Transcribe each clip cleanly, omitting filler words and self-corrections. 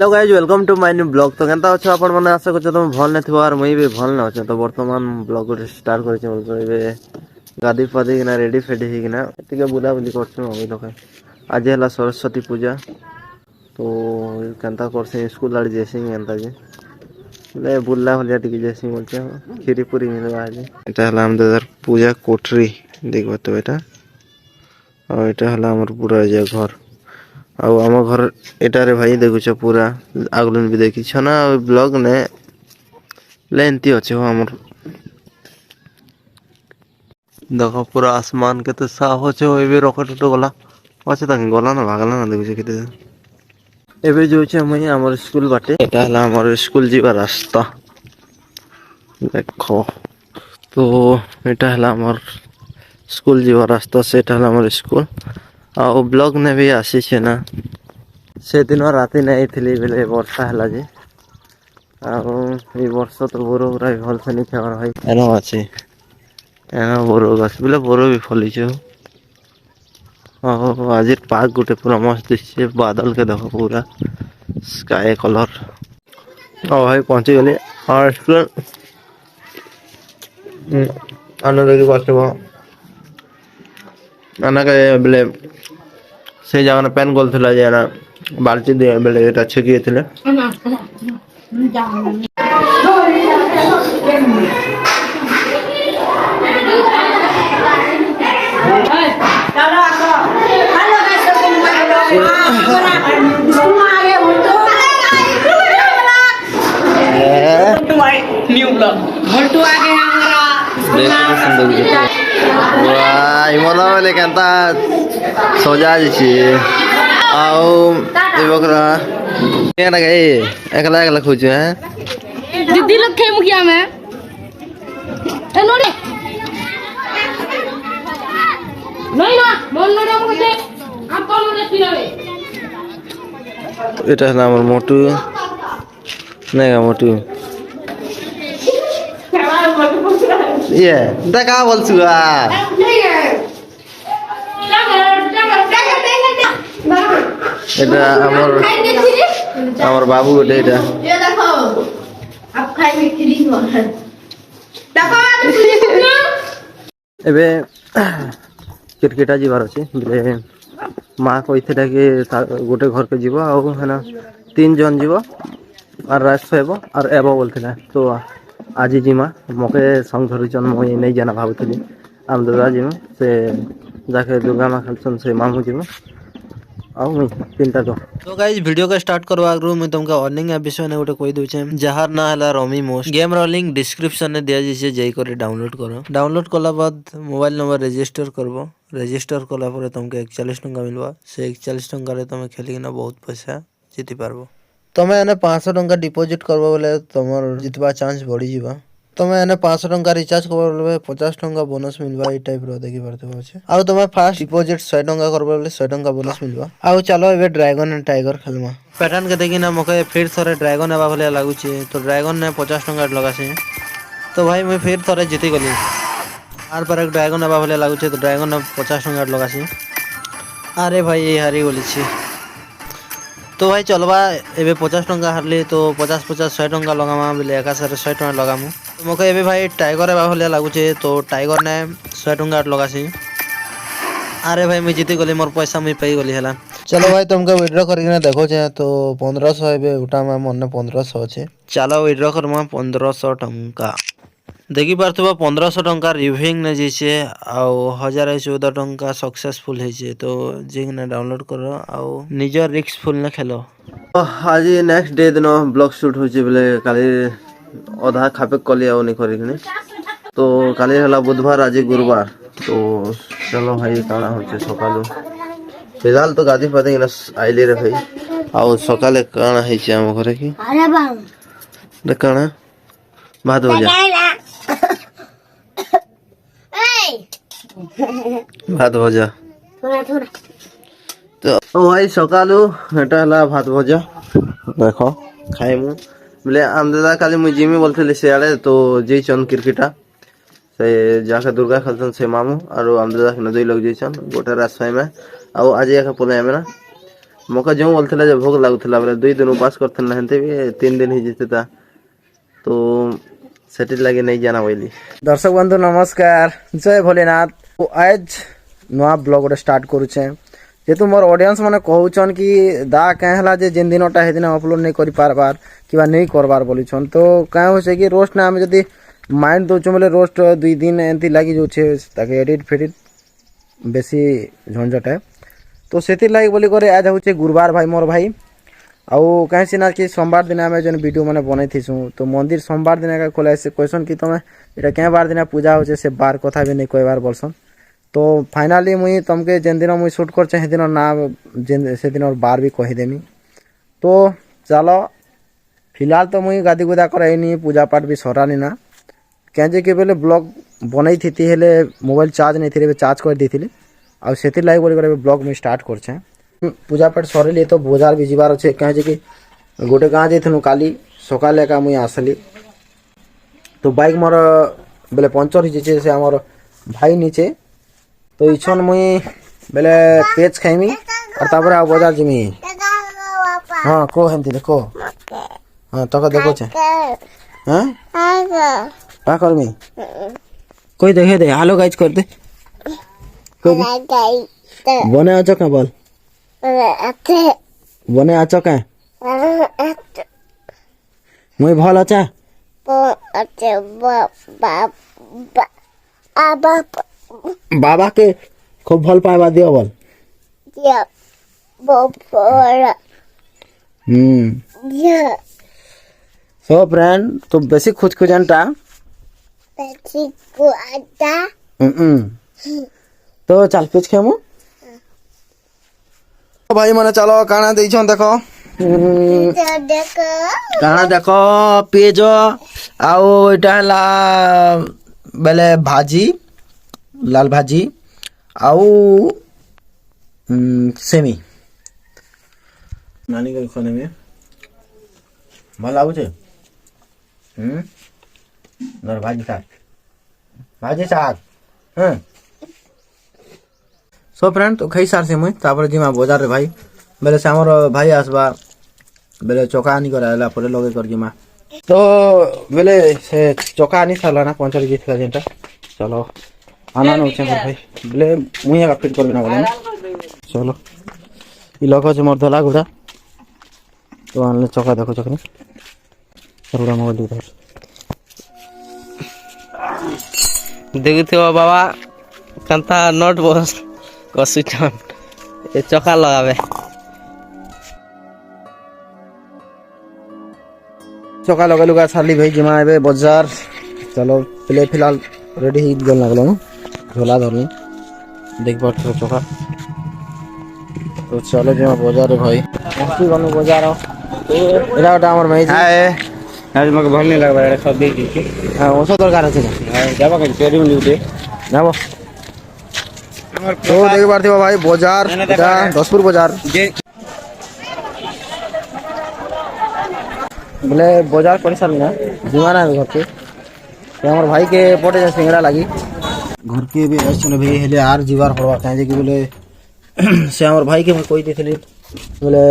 Hello guys welcome to my new blog. तो केनता अच्छे आपण माने आशा करछ तुम भल नथिबो आर मुई भी भल न अछि। तो वर्तमान ब्लॉग को स्टार्ट करछ बोलतो एबे गादी पादी किना रेडी फेडी ही किना टिके बुला बुली करछ अभी लोग। आज हला सरस्वती पूजा तो केनता करसे स्कूल आड़ जेसिंग केनता जे ले बुल्ला होलिया टिके जेसिंग बोलछ खीरी पूरी मिलवा आज। एटा हला हम दादार पूजा कोठरी देखबो तो एटा और एटा हला हमर पूरा जे घर आउ आम घर एटारे भाई देखुछ पूरा आगलन भी देखी छना ब्लॉग ने लेंती अच्छे हो हमर देखो पूरा आसमान के तो साफ होचे हो एबे रॉकेट तो गला अच्छे तक गला ना भागला ना देखुछ केते एबे जो छे मई हमर स्कूल बाटे एटा हला हमर स्कूल जीवा रास्ता देखो तो एटा हला हमर स्कूल जीवा रास्ता से एटा हला हमर स्कूल आ ब्लॉग ने भी आसी छे ना से दिन राति नहीं थी बेले वर्षा है जे वर्ष तो बोर पूरा भल से नहीं खेबार भाई एनो अच्छे एनो बोरो गछ बोले बोरो भी फली आज पार्क गोटे पूरा मस्त दिखे बादल के देखो पूरा स्काई कलर और भाई पहुंची गली और आनंद की बात आना के बोले से जगह पेन गोल थला जाना बाल्टी दे बेले एटा छेकी थिले न्यू ब्लॉग भट्टू आ गए हमारा वाह इमना वाले केनता सजा छी आओ ए बकरा केना गए एकला एकला खोजू हैं दीदी लोग थे मुखिया में ए नोड़े नहीं ना मोन नोड़े मुझे आप कौन नोड़े तिलवे এটা হলো আমার মোটু নেগা মোটু ইয়ে দেখা বলছু এটা আমার আমার বাবু ওটা এটা देखो अब खाई खिली हो देखो এবে ক্রিকেটা যাবার আছে বলে মা কইথেটা কি গোটে ঘর के जीव आउ है ना 3 जन जीव और रात सोब और एब बोलथिला तो आज जिमा मके संग धरिचन मुई नहीं जाना भाबुथली आम दादा जिमा से जाके दुर्गा मां खेलसन से मामू जिमा आउ मुई तीनटा तो गाइस वीडियो का स्टार्ट करवा आगु मुई तुमका अर्निंग ऐप विषय ने गोटे कहि दोचे जहार ना हला रमी मोस्ट गेम रो लिंक डिस्क्रिप्शन में दिया जैसे जई करे डाउनलोड करो डाउनलोड कला बाद मोबाइल नंबर रजिस्टर करबो रजिस्टर कला पर तुमके 41 टंका मिलबा से 41 टंका रे तुम खेली ना बहुत पैसा जीति पारबो तमे एने 500 टंका डिपॉजिट करबो बोले तमर जितबा चांस बढ़ी जीवा तमे एने 500 टंका रिचार्ज करबो बोले 50 टंका बोनस मिलबा ई टाइप रो देखि परते होचे आ तमे फास्ट डिपॉजिट 100 टंका करबो बोले 100 टंका बोनस मिलबा आ चलो एबे ड्रैगन एंड टाइगर खेलमा पैटर्न के देखि ना मके फिर थरे ड्रैगन एबा भले लागु छी तो ड्रैगन ने 50 टंका लगासे तो भाई मैं फिर थरे जीति गली आर पर एक ड्रैगन एबा भले लागु छी तो ड्रैगन ने 50 टंका लगासी अरे भाई ये हारी बोली छी तो भाई चलबा एबे 50 टंका हारली तो 50 50 100 टंका लगामा बोले एका सारे 100 टंका लगामु मके एबे भाई टाइगर एबा भले लागु छी तो टाइगर ने 100 टंका लगासी अरे भाई मैं जीती गली मोर पैसा मैं पाई गली हला चलो भाई तुमके विड्रॉ करके देखो छे तो 1500 एबे उठा में मन 1500 छे चलो विड्रॉ करमा 1500 टंका देखि पारथबा 1500 टंका रिव्यूइंग ने जेछे आ 1014 टंका सक्सेसफुल हेछे तो जिंग ने डाउनलोड करो आ निजर रिस्क फुल ने खेलो आज नेक्स्ट डे दिन ब्लॉग शूट होचे बोले काली आधा खापे कली आउ नि करिकने तो काली हला बुधवार आज गुरुवार तो चलो भाई काना होचे सकालो फिलहाल तो गादी पाते ना आइले रे भाई आ सकाले काना हेचे हम घरे की अरे बा काना भात हो जा भात भजा तो भाई सकालू एटा हला भात भजा देखो खाइमु बोले आम दादा काली मुई जिमी बोलथले सियाड़े तो जे चन क्रिकेटा से जाके दुर्गा खेलसन से मामू और आम दादा के नदई लग जइसन गोटे रास्ता में आ आज एक पले में ना मका जो बोलथिला जे भोग लागुथिला बेले 2 दिन उपास करथिला हेंते भी 3 दिन ही जेतेता तो सेटिल लगे नहीं जाना बोली। दर्शक बंधु नमस्कार, जय भोलेनाथ। तो आज नुआ ब्लॉग गोटे स्टार्ट करूछे जेतु मोर ऑडियंस माने कहउछन कि दा कहे हला जे जिन दिनोटा हे दिन अपलोड नहीं करि पारबार किबा नहीं करबार बोलिछन तो कहे होसे कि रोस्ट ना हम जदी माइंड दोछु बोले रोस्ट 2 दिन एंती लागि जोछे ताके एडिट फेडिट बेसी झंझट है तो सेति लागी बोली करे आज होचे गुरुवार भाई मोर भाई आउ कहे सिना कि सोमवार दिन आमे जन वीडियो माने बनै थिसु तो मंदिर सोमवार दिन का खोला से क्वेश्चन कि तमे एटा के बार दिन पूजा होचे से बार कथा भी नहीं कोई बार बोलसन तो फाइनली मुई तमके जेन दिन मुई शूट करछे हे दिन ना जेन से दिन और बार भी कहि देमी तो चलो फिलहाल तो मुई गादी गुदा करैनी पूजा पाठ भी सरानी ना केजे के बेले ब्लॉग बनै थिति हेले मोबाइल चार्ज नहीं थिले चार्ज कर देथिले आ सेति लाइक बोली करे ब्लॉग में स्टार्ट करछे पूजा पाठ सरेली तो बाजार भी जिबार छे केजे कि गोटे गां जैथनु काली सकाले का मुई आसली तो बाइक मोर बेले पंचर हिचे से हमर भाई नीचे तो इछन मुई बेले पेज खाइमी और तापर आ बाजार जिमी। हां को हेंती देखो हां तका देखो छे हां का करमी कोई देखे दे हेलो गाइस कर दे कोई बने आछो का बोल बने आछो का मुई भल अच्छा बाबा के खूब भल पाइबा दियो बोल सो फ्रेंड तो बेसी खुद को जानता तो चल पिछ खेमु भाई माने चलो काना देइछन देखो काना देखो पेज आउ एटा हला बेले भाजी लाल भाजी आउ सेमी नानी के खाने में भल आउछे नर भाजी साग हां सो फ्रेंड तो खई सार से मुई तापर जिमा बाजार रे भाई बेले से हमर भाई आसबा बेले चोका आनी कराला परे लगे कर जिमा तो बेले से चोका आनी साला ना पंचर गीत का जेंटा चलो आना न होचे भाई बेले मुई का फिट कर बिना बोले चलो ई लोग जे मोर धला घोड़ा तो आनले चोका देखो चकनी सरुड़ा मोबाइल उधर देखुथिबो बाबा कंता नट बस कसुचन ए चका लगावे चोका लगे लुगा साली भाई जिमा एबे बाजार चलो पहले फिलहाल रेडी ही गल लागलो झोला धरनी देख पाछो चोका तो चलो जिमा बाजार रे भाई मस्ती गनु बाजार एरा हमर भाई हाय आज मके भल नहीं लगबा रे सब देख के हां ओसो दरकार আছে जाबा के पेरी में लिउटे जाबो तो देख पारथि भाई बाजार एटा दसपुर बाजार बोले बाजार कर साल ना जीवाना घर के हमर भाई के पटे सिंगड़ा लागी घर के भी ऐसे भाई हेले आर जीवार पड़वा काहे कि बोले से हमर भाई के मैं कोई देथली बोले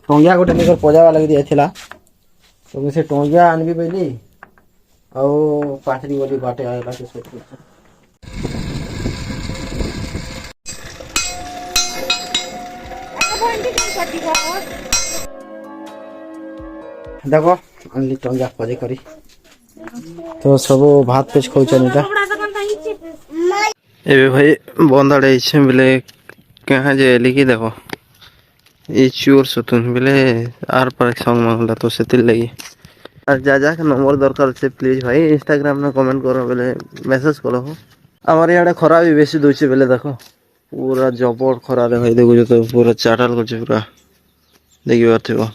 टोंगिया गोटे निकर पजावा लगी दिएथिला तो मैं से टोंगिया आनबी बेली आ पाथरी वाली बाटे आएला के सोच देखो अनली टंगा पजे करी तो सब भात पेच खाउछन एटा एबे भाई बंदाड़े इछे बोले कहां जे लिखी देखो ई चोर सतुन बोले आर पर संग मांगला तो सेति लगी আর যা যা নম্বর দরকার আছে প্লিজ ভাই ইনস্টাগ্রাম না কমেন্ট করো বলে মেসেজ করো আমার ইয়াড়ে খরা भी বেশি দউছে বলে দেখো पूरा जबर खरा रे भाई देखो तो पूरा चाटाल करছে पूरा देखि पारथिबो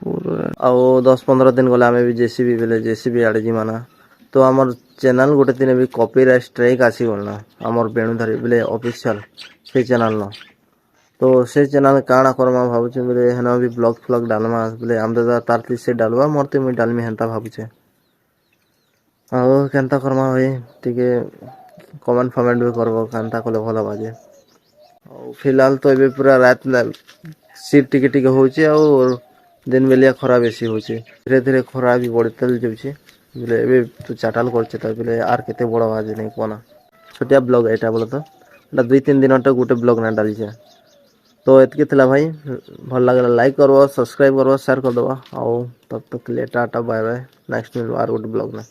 पूरा आ 10-15 दिन गला हमें भी जेसीबी बेले जेसीबी आड़े जिमाना तो हमर चैनल गोटे दिन भी कॉपीराइट स्ट्राइक आसी गलना हमर बेणुधारी बेले ऑफिशियल से चैनल न तो से चैनल काना करमा भाबुचे बेले हेना भी ब्लॉग फ्लॉग डालमा बेले हम दादा तारती से डालवा मरते मुई डालमी हेंता भाबुचे आ केनता करमा भाई ठीक है कमेंट फमेंट भी करबो कांता कोले भलो बाजे ଆଉ फिलहाल तो ଏବେ पूरा रात शीत टिके टिके होचे और दिन बेलिया खरा बेसी होचे धीरे धीरे खरा भी बढ़ते जाउचे बोले एबे तो चाटाल करचे त बोले आर केते बड़ आज नहीं कोना छोटिया ब्लॉग एटा बोले तो एटा 2-3 दिन तो गोटे ब्लॉग ना डाली छे तो एतके थिला भाई भल लागला लाइक करबो सब्सक्राइब करबो शेयर कर दबो और तब तक के लिए टाटा बाय बाय नेक्स्ट मिल आर गुड ब्लॉग में।